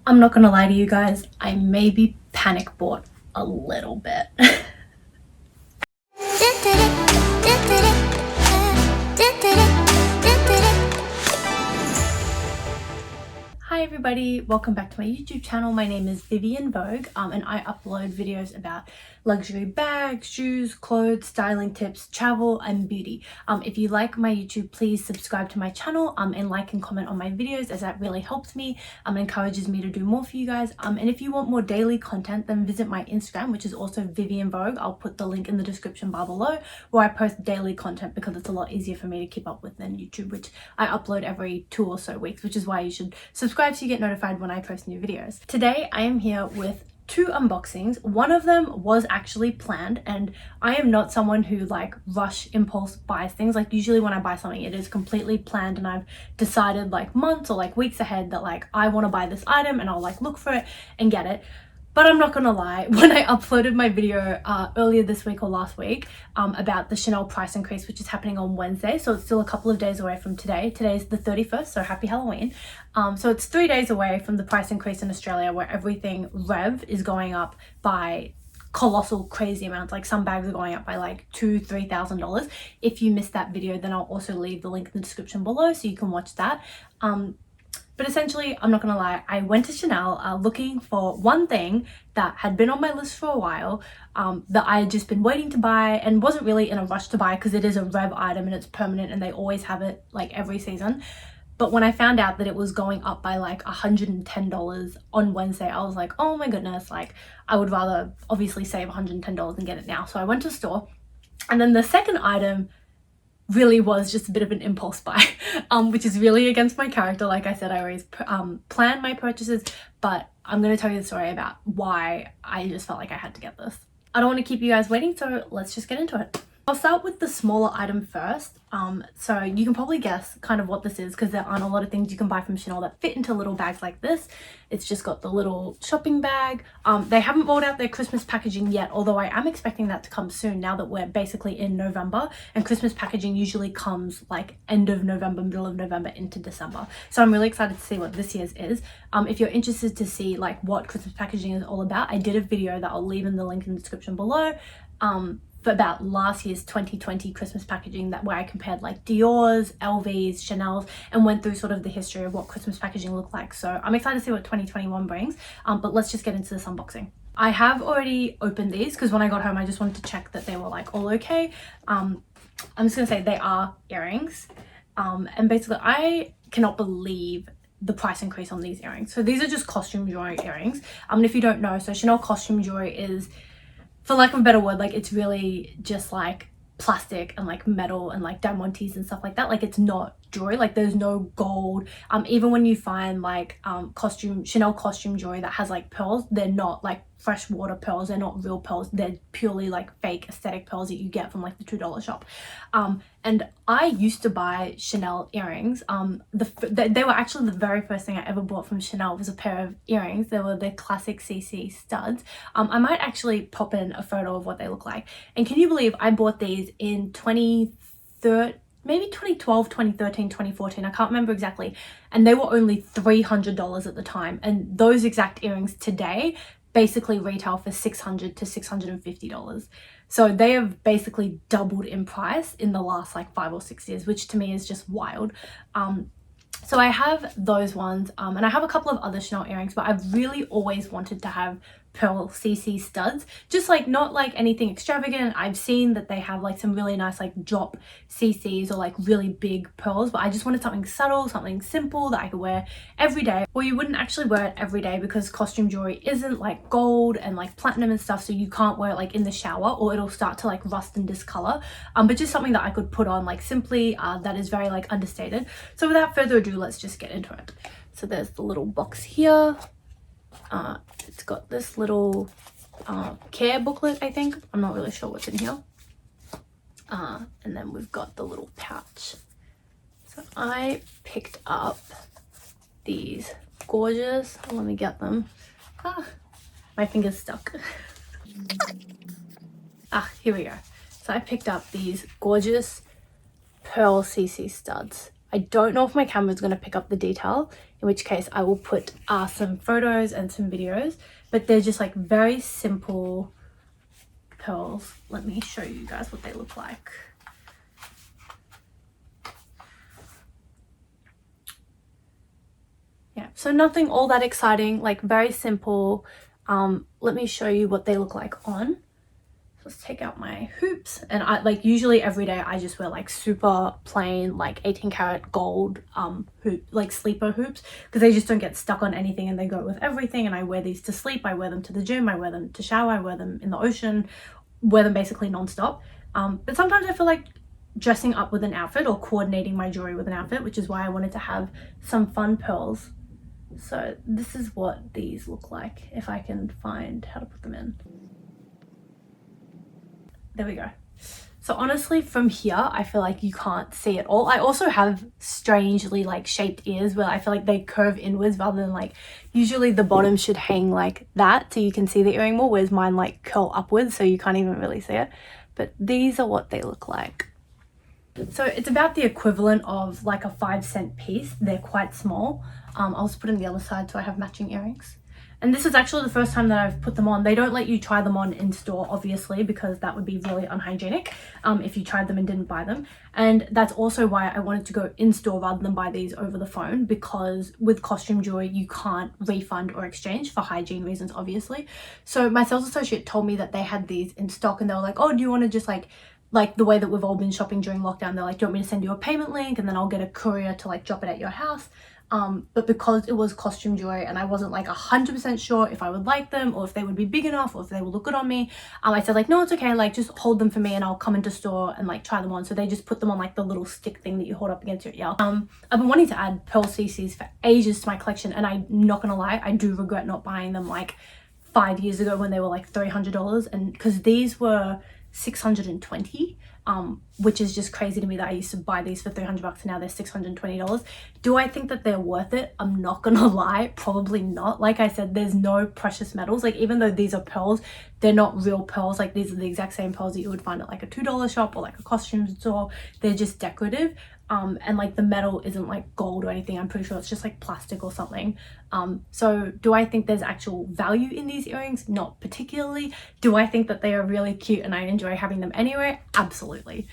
I'm not gonna lie to you guys, I maybe panic bought a little bit. Hi everybody, welcome back to my YouTube channel. My name is Vivian Vogue and I upload videos about luxury bags, shoes, clothes, styling tips, travel and beauty. If you like my YouTube, please subscribe to my channel and like and comment on my videos, as that really helps me and encourages me to do more for you guys. And if you want more daily content, then visit my Instagram, which is also Vivian Vogue. I'll put the link in the description bar below, where I post daily content because it's a lot easier for me to keep up with than YouTube, which I upload every 2 or so weeks, which is why you should subscribe so you get notified when I post new videos. Today I am here with 2 unboxings. One of them was actually planned, and I am not someone who like rush impulse buys things. Like usually when I buy something, it is completely planned and I've decided like months or like weeks ahead that like I want to buy this item and I'll like look for it and get it. But I'm not gonna lie, when I uploaded my video earlier this week or last week about the Chanel price increase, which is happening on Wednesday, so it's still a couple of days away from today. Today's the 31st, so happy Halloween. So it's 3 days away from the price increase in Australia, where everything rev is going up by colossal crazy amounts. Like some bags are going up by like $2,000-$3,000. If you missed that video, then I'll also leave the link in the description below so you can watch that. But essentially, I'm not gonna lie, I went to Chanel looking for one thing that had been on my list for a while, that I had just been waiting to buy and wasn't really in a rush to buy because it is a rev item and it's permanent and they always have it like every season. But when I found out that it was going up by like $110 on Wednesday, I was like, oh my goodness, like I would rather obviously save $110 and get it now. So I went to the store, and then the second item really was just a bit of an impulse buy, which is really against my character. Like I said, I always plan my purchases, but I'm going to tell you the story about why I just felt like I had to get this. I don't want to keep you guys waiting, so let's just get into it. I'll start with the smaller item first. So you can probably guess kind of what this is because there aren't a lot of things you can buy from Chanel that fit into little bags like this. It's just got the little shopping bag. They haven't rolled out their Christmas packaging yet, although I am expecting that to come soon now that we're basically in November, and Christmas packaging usually comes like end of November, middle of November into December. So I'm really excited to see what this year's is. If you're interested to see like what Christmas packaging is all about, I did a video that I'll leave in the link in the description below. About last year's 2020 Christmas packaging, that where I compared like Dior's, LV's, Chanel's, and went through sort of the history of what Christmas packaging looked like. So I'm excited to see what 2021 brings, but let's just get into this unboxing. I have already opened these because when I got home I just wanted to check that they were like all okay. I'm just gonna say they are earrings, and basically I cannot believe the price increase on these earrings. So these are just costume jewelry earrings. If you don't know, so Chanel costume jewelry is, for lack of a better word, like it's really just like plastic and like metal and like diamantes and stuff like that. Like it's not jewelry, like there's no gold. Even when you find like Chanel costume jewelry that has like pearls, they're not like freshwater pearls, they're not real pearls, they're purely like fake aesthetic pearls that you get from like the $2 shop. And I used to buy Chanel earrings. They were actually the very first thing I ever bought from Chanel was a pair of earrings. They were the classic CC studs. I might actually pop in a photo of what they look like. And can you believe I bought these in 2013, maybe 2012, 2013, 2014, I can't remember exactly, and they were only $300 at the time, and those exact earrings today basically retail for $600 to $650. So they have basically doubled in price in the last like 5 or 6 years, which to me is just wild. So I have those ones, and I have a couple of other Chanel earrings, but I've really always wanted to have pearl CC studs, just like not like anything extravagant. I've seen that they have like some really nice like drop CCs or like really big pearls, but I just wanted something subtle, something simple that I could wear every day. Well, you wouldn't actually wear it every day because costume jewelry isn't like gold and like platinum and stuff, so you can't wear it like in the shower or it'll start to like rust and discolor. But just something that I could put on like simply, that is very like understated. So without further ado, let's just get into it. So there's the little box here. It's got this little care booklet, I think. I'm not really sure what's in here. And then we've got the little pouch. So I picked up these gorgeous, let me get them. My finger's stuck. Here we go. So I picked up these gorgeous pearl CC studs. I don't know if my camera is going to pick up the detail. It in which case I will put some photos and some videos, but they're just like very simple pearls. Let me show you guys what they look like. Yeah, so nothing all that exciting, like very simple. Let me show you what they look like on. Let's take out my hoops, and I like usually every day I just wear like super plain like 18 karat gold hoop, like sleeper hoops, because they just don't get stuck on anything and they go with everything. And I wear these to sleep, I wear them to the gym, I wear them to shower, I wear them in the ocean, wear them basically non-stop. But sometimes I feel like dressing up with an outfit or coordinating my jewelry with an outfit, which is why I wanted to have some fun pearls. So this is what these look like, if I can find how to put them in. There we go. So honestly, from here, I feel like you can't see it all. I also have strangely like shaped ears where I feel like they curve inwards rather than like, usually the bottom should hang like that so you can see the earring more, whereas mine like curl upwards so you can't even really see it. But these are what they look like. So it's about the equivalent of like a 5-cent piece. They're quite small. I'll just put it on the other side so I have matching earrings. And this is actually the first time that I've put them on. They don't let you try them on in store, obviously, because that would be really unhygienic if you tried them and didn't buy them. And that's also why I wanted to go in store rather than buy these over the phone, because with costume jewelry, you can't refund or exchange for hygiene reasons, obviously. So my sales associate told me that they had these in stock and they were like, oh, do you want to just like the way that we've all been shopping during lockdown, they're like, do you want me to send you a payment link and then I'll get a courier to like drop it at your house? But because it was costume jewelry and I wasn't like 100% sure if I would like them or if they would be big enough or if they would look good on me, I said like, no, it's okay, like just hold them for me and I'll come into store and like try them on. So they just put them on like the little stick thing that you hold up against your ear. I've been wanting to add pearl CCs for ages to my collection, and I'm not gonna lie, I do regret not buying them like 5 years ago when they were like $300, and because these were 620, which is just crazy to me that I used to buy these for $300 and now they're $620. Do I think that they're worth it? I'm not gonna lie, probably not. Like I said, there's no precious metals. Like even though these are pearls, they're not real pearls. Like these are the exact same pearls that you would find at like a $2 shop or like a costume store. They're just decorative. And like the metal isn't like gold or anything. I'm pretty sure it's just like plastic or something. So do I think there's actual value in these earrings? Not particularly. Do I think that they are really cute and I enjoy having them anyway? Absolutely.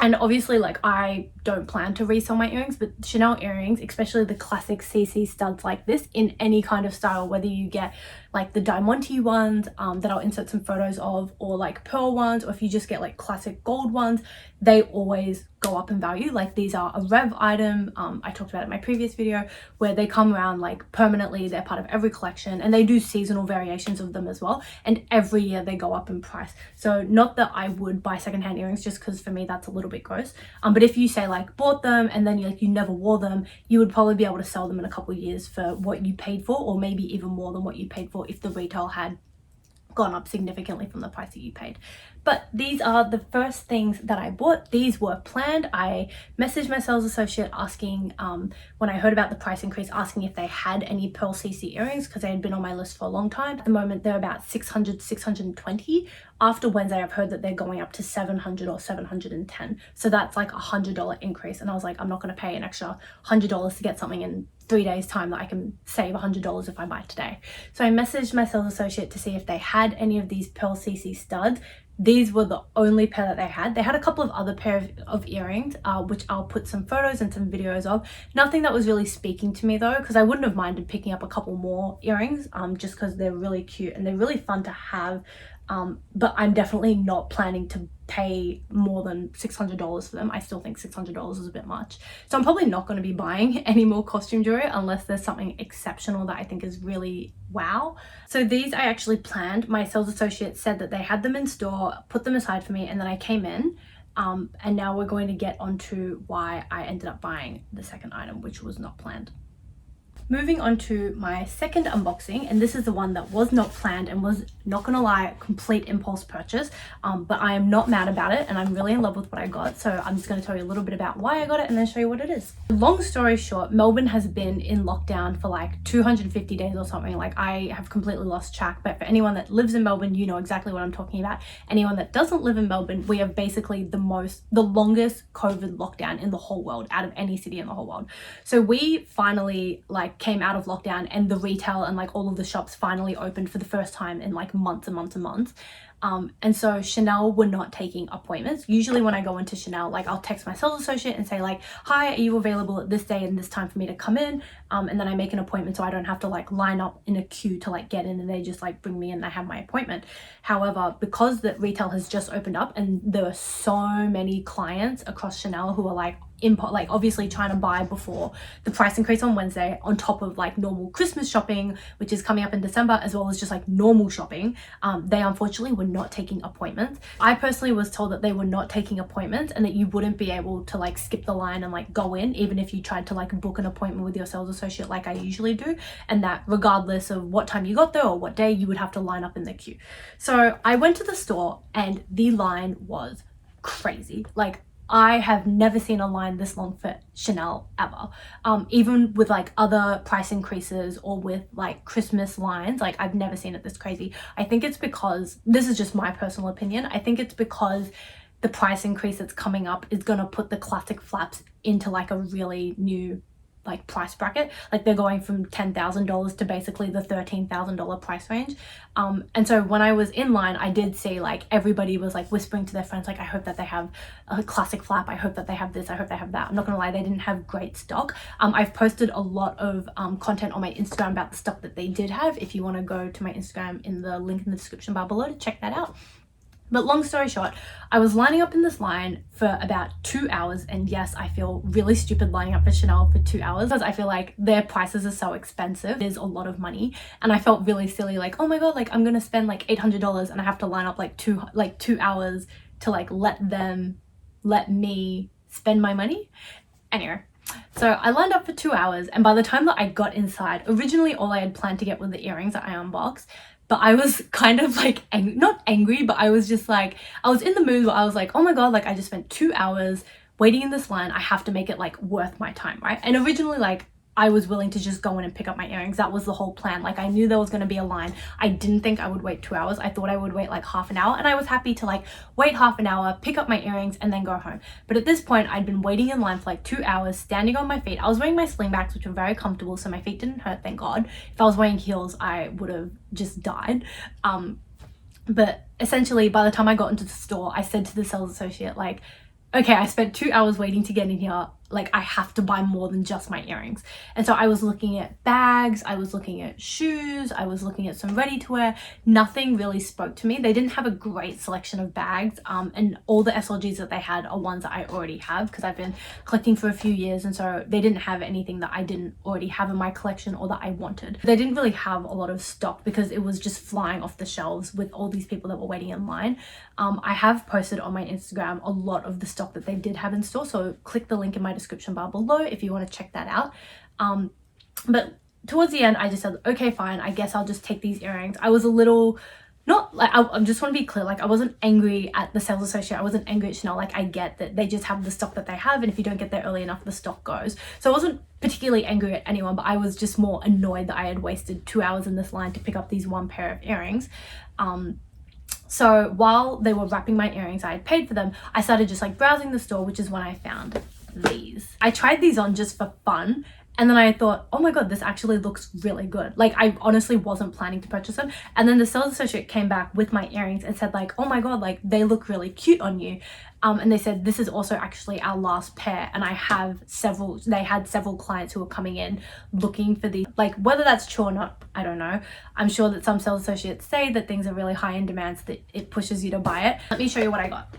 And obviously, like, I don't plan to resell my earrings, but Chanel earrings, especially the classic CC studs like this, in any kind of style, whether you get like the Diamante ones that I'll insert some photos of, or like pearl ones, or if you just get like classic gold ones, they always go up in value. Like these are a Rev item. I talked about it in my previous video, where they come around like permanently. They're part of every collection, and they do seasonal variations of them as well, and every year they go up in price. So not that I would buy secondhand earrings, just because for me that's a little bit gross, but if you say like bought them and then you never wore them, you would probably be able to sell them in a couple of years for what you paid for, or maybe even more than what you paid for if the retail had gone up significantly from the price that you paid. But these are the first things that I bought. These were planned. I messaged my sales associate asking, when I heard about the price increase, asking if they had any Pearl CC earrings, because they had been on my list for a long time. At the moment, they're about 600, 620. After Wednesday, I've heard that they're going up to 700 or 710. So that's like $100 increase. And I was like, I'm not going to pay an extra $100 to get something in 3 days time that I can save $100 if I buy today. So I messaged my sales associate to see if they had any of these Pearl CC studs. These were the only pair that they had. They had a couple of other pairs of earrings, which I'll put some photos and some videos of. Nothing that was really speaking to me though, because I wouldn't have minded picking up a couple more earrings, just because they're really cute and they're really fun to have. But I'm definitely not planning to pay more than $600 for them. I still think $600 is a bit much. So I'm probably not going to be buying any more costume jewelry unless there's something exceptional that I think is really wow. So these I actually planned. My sales associate said that they had them in store, put them aside for me, and then I came in. And now we're going to get onto why I ended up buying the second item, which was not planned. moving on to my second unboxing, and this is the one that was not planned and was, not gonna lie, complete impulse purchase, but I am not mad about it and I'm really in love with what I got. So I'm just going to tell you a little bit about why I got it and then show you what it is. Long story short, Melbourne has been in lockdown for like 250 days or something. Like, I have completely lost track, but for anyone that lives in Melbourne, you know exactly what I'm talking about. Anyone that doesn't live in Melbourne, we have basically the longest COVID lockdown in the whole world, out of any city in the whole world. So we finally like came out of lockdown and the retail and like all of the shops finally opened for the first time in like months and months and months. And so Chanel were not taking appointments. Usually when I go into Chanel, like I'll text my sales associate and say like, hi, are you available at this day and this time for me to come in? And then I make an appointment so I don't have to like line up in a queue to like get in, and they just like bring me in and I have my appointment. However, because that retail has just opened up and there are so many clients across Chanel who are like obviously trying to buy before the price increase on Wednesday, on top of like normal Christmas shopping, which is coming up in December, as well as just like normal shopping, they unfortunately were not taking appointments. I personally was told that they were not taking appointments and that you wouldn't be able to like skip the line and like go in, even if you tried to like book an appointment with your sales associate like I usually do, and that regardless of what time you got there or what day, you would have to line up in the queue. So I went to the store and the line was crazy. Like, I have never seen a line this long for Chanel ever. Even with like other price increases or with like Christmas lines, like I've never seen it this crazy. I think it's because, this is just my personal opinion, I think it's because the price increase that's coming up is gonna put the classic flaps into like a really new like price bracket. Like they're going from $10,000 to basically the $13,000 price range. And so when I was in line, I did see like everybody was like whispering to their friends like, I hope that they have a classic flap, I hope that they have this, I hope they have that. I'm not gonna lie, they didn't have great stock. I've posted a lot of content on my Instagram about the stuff that they did have. If you want to go to my Instagram, in the link in the description bar below to check that out. But long story short, I was lining up in this line for about 2 hours, and yes, I feel really stupid lining up for Chanel for 2 hours because I feel like their prices are so expensive. There's a lot of money, and I felt really silly, like, oh my god, like I'm gonna spend like $800 and I have to line up like 2 hours to like let me spend my money. Anyway, so I lined up for 2 hours, and by the time that I got inside, originally all I had planned to get were the earrings that I unboxed. But I was kind of like, not angry, but I was just like, I was in the mood where I was like, oh my god, like I just spent 2 hours waiting in this line. I have to make it like worth my time, right? And originally, like, I was willing to just go in and pick up my earrings. That was the whole plan. Like, I knew there was going to be a line. I didn't think I would wait 2 hours. I thought I would wait like half an hour, and I was happy to like wait half an hour, pick up my earrings, and then go home. But at this point, I'd been waiting in line for like 2 hours, standing on my feet. I was wearing my slingbacks, which were very comfortable, so my feet didn't hurt, thank God. If I was wearing heels, I would have just died. But essentially, by the time I got into the store, I said to the sales associate, like, okay, I spent 2 hours waiting to get in here. Like, I have to buy more than just my earrings. And so I was looking at bags, I was looking at shoes, I was looking at some ready to wear. Nothing really spoke to me. They didn't have a great selection of bags, and all the SLGs that they had are ones that I already have because I've been collecting for a few years, and so they didn't have anything that I didn't already have in my collection or that I wanted. They didn't really have a lot of stock because it was just flying off the shelves with all these people that were waiting in line. I have posted on my Instagram a lot of the stock that they did have in store, so click the link in my description bar below if you want to check that out. But towards the end, I just said, okay, fine, I guess I'll just take these earrings. I was a little, not like, I just want to be clear, like I wasn't angry at the sales associate, I wasn't angry at Chanel. Like, I get that they just have the stock that they have, and if you don't get there early enough, the stock goes. So I wasn't particularly angry at anyone, but I was just more annoyed that I had wasted 2 hours in this line to pick up these one pair of earrings. So while they were wrapping my earrings, I had paid for them, I started just like browsing the store, which is when I found these. I tried these on just for fun, and then I thought, oh my god, this actually looks really good. Like, I honestly wasn't planning to purchase them. And then the sales associate came back with my earrings and said like, oh my god, like they look really cute on you. And they said, this is also actually our last pair, and they had several clients who were coming in looking for these. Like, whether that's true or not, I don't know. I'm sure that some sales associates say that things are really high in demand, so that it pushes you to buy it. Let me show you what I got.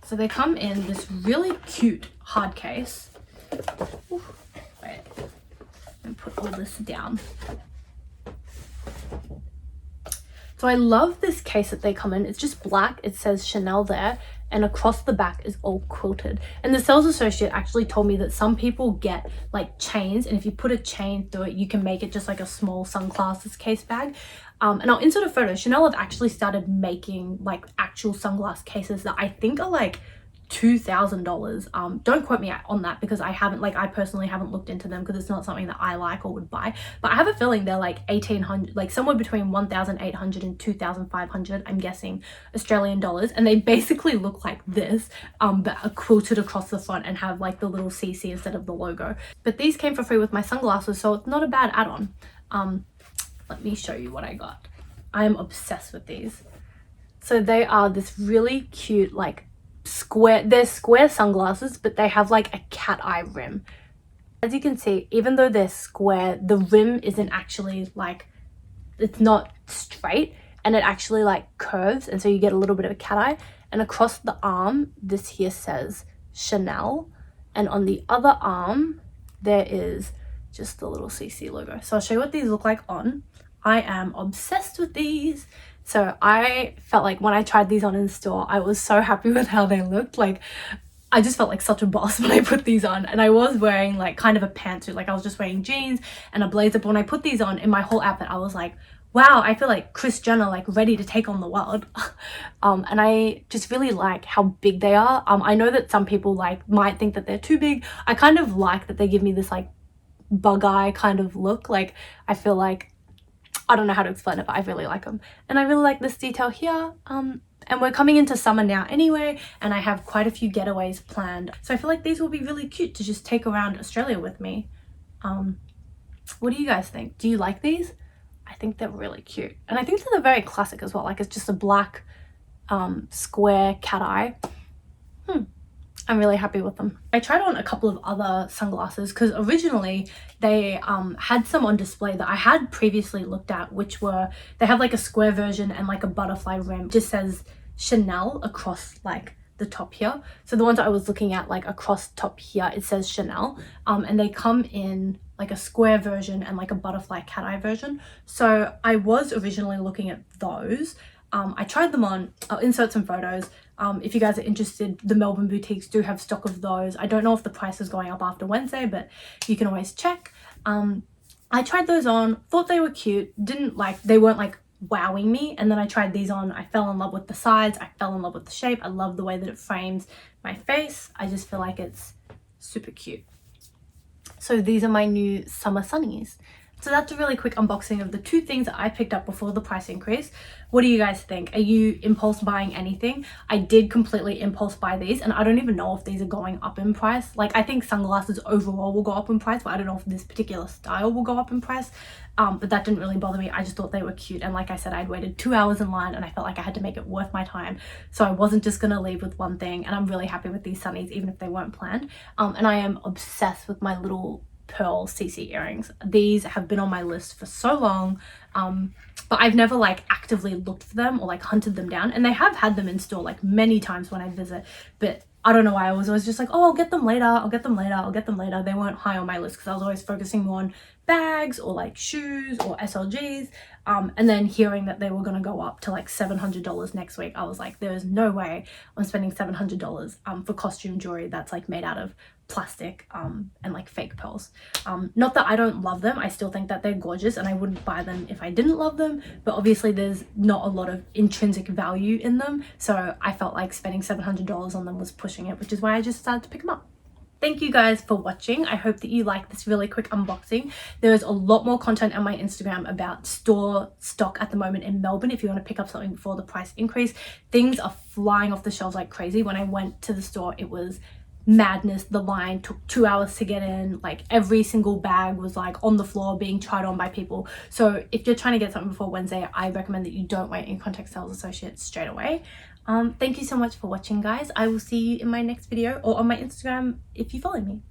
So they come in this really cute hard case. Ooh, wait, let me put all this down. So I love this case that they come in. It's just black. It says Chanel there. and across the back is all quilted. And the sales associate actually told me that some people get like chains, and if you put a chain through it, you can make it just like a small sunglasses case bag. And I'll insert a photo. Chanel have actually started making like actual sunglass cases that I think are like $2,000. Don't quote me on that because I personally haven't looked into them because it's not something that I like or would buy, but I have a feeling they're like 1,800, like somewhere between 1,800 and 2,500, I'm guessing, Australian dollars. And they basically look like this, but are quilted across the front and have like the little CC instead of the logo. But these came for free with my sunglasses, so it's not a bad add-on. Let me show you what I got. I'm obsessed with these. So they are this really cute like they're square sunglasses, but they have like a cat eye rim. As you can see, even though they're square, the rim isn't actually like, it's not straight, and it actually like curves, and so you get a little bit of a cat eye. And across the arm, this here says Chanel, and on the other arm there is just the little CC logo. So I'll show you what these look like on. I am obsessed with these. So I felt like when I tried these on in store, I was so happy with how they looked. Like, I just felt like such a boss when I put these on. And I was wearing like kind of a pantsuit, like I was just wearing jeans and a blazer. But when I put these on in my whole outfit, I was like, wow, I feel like Kris Jenner, like ready to take on the world. And I just really like how big they are. I know that some people like might think that they're too big. I kind of like that they give me this like bug eye kind of look. Like, I feel like, I don't know how to explain it, but I really like them. And I really like this detail here. And we're coming into summer now anyway, and I have quite a few getaways planned. So I feel like these will be really cute to just take around Australia with me. What do you guys think? Do you like these? I think they're really cute. And I think they're very classic as well. Like, it's just a black square cat eye. I'm really happy with them. I tried on a couple of other sunglasses because originally they had some on display that I had previously looked at, which were, they have like a square version and like a butterfly rim. It just says Chanel across like the top here. So the ones that I was looking at, like across top here, it says Chanel, and they come in like a square version and like a butterfly cat eye version. So I was originally looking at those. I tried them on. I'll insert some photos. If you guys are interested, the Melbourne boutiques do have stock of those. I don't know if the price is going up after Wednesday, but you can always check. I tried those on, thought they were cute, they weren't like wowing me. And then I tried these on. I fell in love with the sides. I fell in love with the shape. I love the way that it frames my face. I just feel like it's super cute. So these are my new summer sunnies. So that's a really quick unboxing of the two things that I picked up before the price increase. What do you guys think? Are you impulse buying anything? I did completely impulse buy these, and I don't even know if these are going up in price. Like, I think sunglasses overall will go up in price, but I don't know if this particular style will go up in price. But that didn't really bother me. I just thought they were cute. And like I said, I'd waited 2 hours in line and I felt like I had to make it worth my time. So I wasn't just gonna leave with one thing. And I'm really happy with these sunnies, even if they weren't planned. And I am obsessed with my little pearl CC earrings. These have been on my list for so long, but I've never like actively looked for them or like hunted them down. And they have had them in store like many times when I visit, but I don't know why I was always just like, oh, I'll get them later, I'll get them later, I'll get them later. They weren't high on my list because I was always focusing more on bags or like shoes or SLGs. And then hearing that they were going to go up to like $700 next week, I was like, there's no way I'm spending $700 for costume jewelry that's like made out of plastic and like fake pearls. Not that I don't love them, I still think that they're gorgeous and I wouldn't buy them if I didn't love them, but obviously there's not a lot of intrinsic value in them, so I felt like spending $700 on them was pushing it, which is why I just decided to pick them up. Thank you guys for watching. I hope that you liked this really quick unboxing. There is a lot more content on my Instagram about store stock at the moment in Melbourne if you want to pick up something before the price increase. Things are flying off the shelves like crazy. When I went to the store, it was madness. The line took 2 hours to get in. Like, every single bag was like on the floor being tried on by people. So if you're trying to get something before Wednesday, I recommend that you don't wait and contact sales associates straight away. Thank you so much for watching, guys. I will see you in my next video or on my Instagram if you follow me.